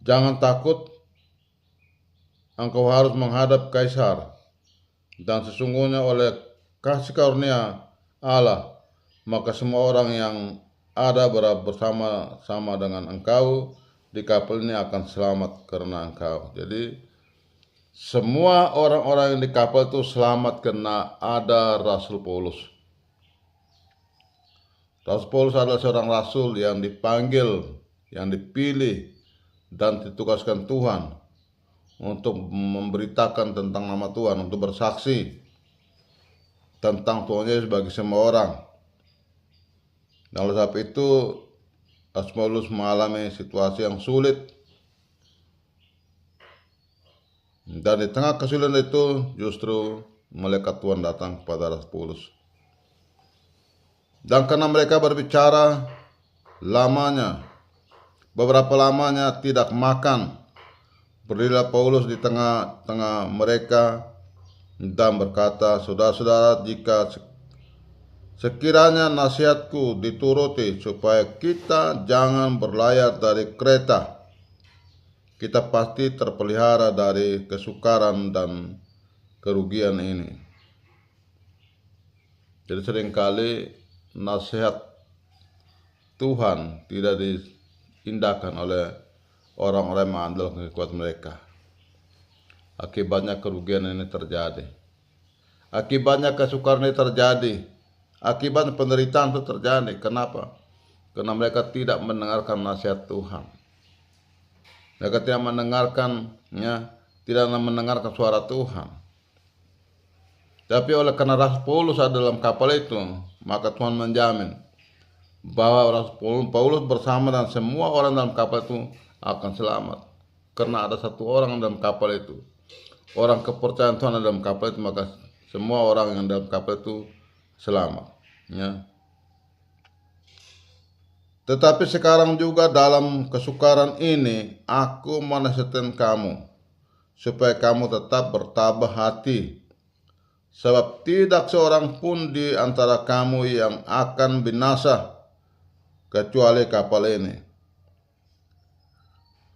Jangan takut, engkau harus menghadap kaisar, dan sesungguhnya oleh kasih karunia Allah, maka semua orang yang ada bersama-sama dengan engkau di kapal ini akan selamat karena engkau. Jadi semua orang-orang yang di kapal itu selamat karena ada Rasul Paulus. Rasul Paulus adalah seorang rasul yang dipanggil, yang dipilih, dan ditugaskan Tuhan untuk memberitakan tentang nama Tuhan, untuk bersaksi tentang Tuhan Yesus bagi semua orang. Dan oleh sebab itu, Rasul Paulus mengalami situasi yang sulit. Dan di tengah kesulitan itu justru malaikat Tuhan datang kepada Rasul Paulus. Dan karena mereka berbicara lamanya, beberapa lamanya tidak makan, berdirilah Paulus di tengah-tengah mereka dan berkata, saudara-saudara, jika sekiranya nasihatku dituruti supaya kita jangan berlayar dari Kreta, kita pasti terpelihara dari kesukaran dan kerugian ini. Jadi seringkali nasihat Tuhan tidak diindahkan oleh orang-orang yang mengandalkan kekuatan mereka. Akibatnya kerugian ini terjadi. Akibatnya kesukaran ini terjadi. Akibatnya penderitaan itu terjadi. Kenapa? Karena mereka tidak mendengarkan nasihat Tuhan. Mereka tidak mendengarkan suara Tuhan. Tapi oleh karena Rasul Paulus ada dalam kapal itu, maka Tuhan menjamin bahwa Rasul Paulus bersama dan semua orang dalam kapal itu akan selamat. Karena ada satu orang dalam kapal itu, orang kepercayaan Tuhan dalam kapal itu, maka semua orang yang dalam kapal itu selamat. Ya. Tetapi sekarang juga dalam kesukaran ini, aku menasihatkan kamu supaya kamu tetap bertabah hati. Sebab tidak seorang pun di antara kamu yang akan binasa kecuali kapal ini.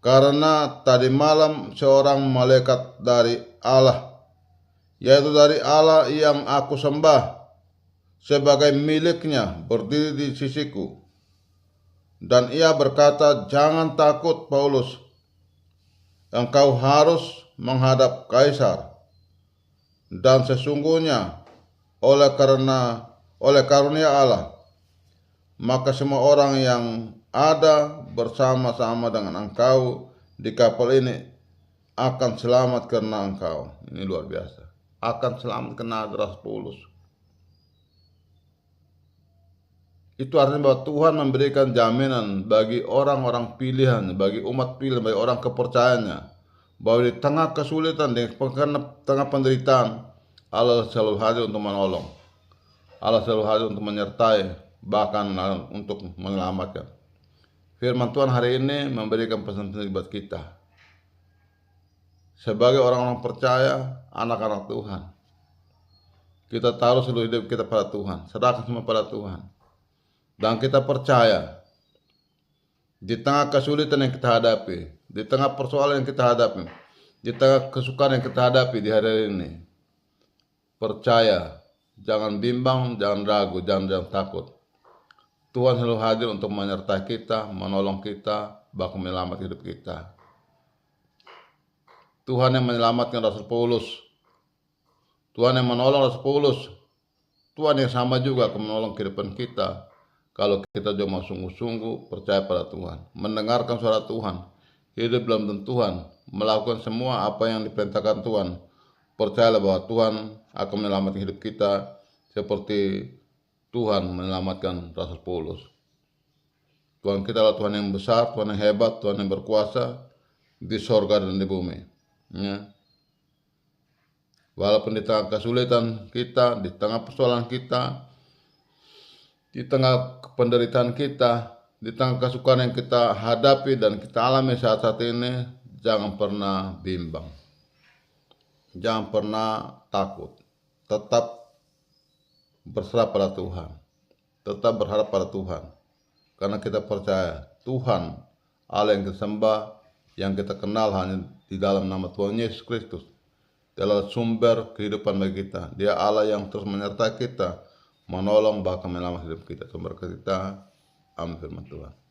Karena tadi malam seorang malaikat dari Allah, yaitu dari Allah yang aku sembah sebagai miliknya, berdiri di sisiku. Dan ia berkata, jangan takut Paulus, engkau harus menghadap kaisar. Dan sesungguhnya oleh karunia Allah, maka semua orang yang ada bersama-sama dengan engkau di kapal ini akan selamat karena engkau. Ini luar biasa. Akan selamat karena Rasul Paulus. Itu artinya bahwa Tuhan memberikan jaminan bagi orang-orang pilihan, bagi umat pilihan, bagi orang kepercayaannya, bahwa di tengah kesulitan, di tengah penderitaan, Allah selalu hadir untuk menolong. Allah selalu hadir untuk menyertai, bahkan untuk menyelamatkan. Firman Tuhan hari ini memberikan pesan-pesan buat kita. Sebagai orang-orang percaya, anak-anak Tuhan, kita taruh seluruh hidup kita pada Tuhan, serahkan semua pada Tuhan. Dan kita percaya, di tengah kesulitan yang kita hadapi, di tengah persoalan yang kita hadapi, di tengah kesukaran yang kita hadapi di hari ini, percaya, jangan bimbang, jangan ragu, jangan takut. Tuhan selalu hadir untuk menyertai kita, menolong kita, bahkan menyelamatkan hidup kita. Tuhan yang menyelamatkan Rasul Paulus, Tuhan yang menolong Rasul Paulus, Tuhan yang sama juga akan menolong kehidupan kita. Kalau kita cuma sungguh-sungguh percaya pada Tuhan, mendengarkan suara Tuhan, hidup dalam Tuhan, melakukan semua apa yang diperintahkan Tuhan, percayalah bahwa Tuhan akan menyelamatkan hidup kita seperti Tuhan menyelamatkan Rasul Paulus. Tuhan kita adalah Tuhan yang besar, Tuhan yang hebat, Tuhan yang berkuasa di sorga dan di bumi. Ya. Walaupun di tengah kesulitan kita, di tengah persoalan kita, di tengah penderitaan kita, di tengah kesukaran yang kita hadapi dan kita alami saat-saat ini, jangan pernah bimbang. Jangan pernah takut. Tetap berserah pada Tuhan. Tetap berharap pada Tuhan. Karena kita percaya Tuhan, Allah yang kita sembah, yang kita kenal hanya di dalam nama Tuhan Yesus Kristus. Dia adalah sumber kehidupan bagi kita. Dia Allah yang terus menyertai kita, menolong bahkan menyelamatkan hidup kita. Sumber kita. Amin firman Tuhan.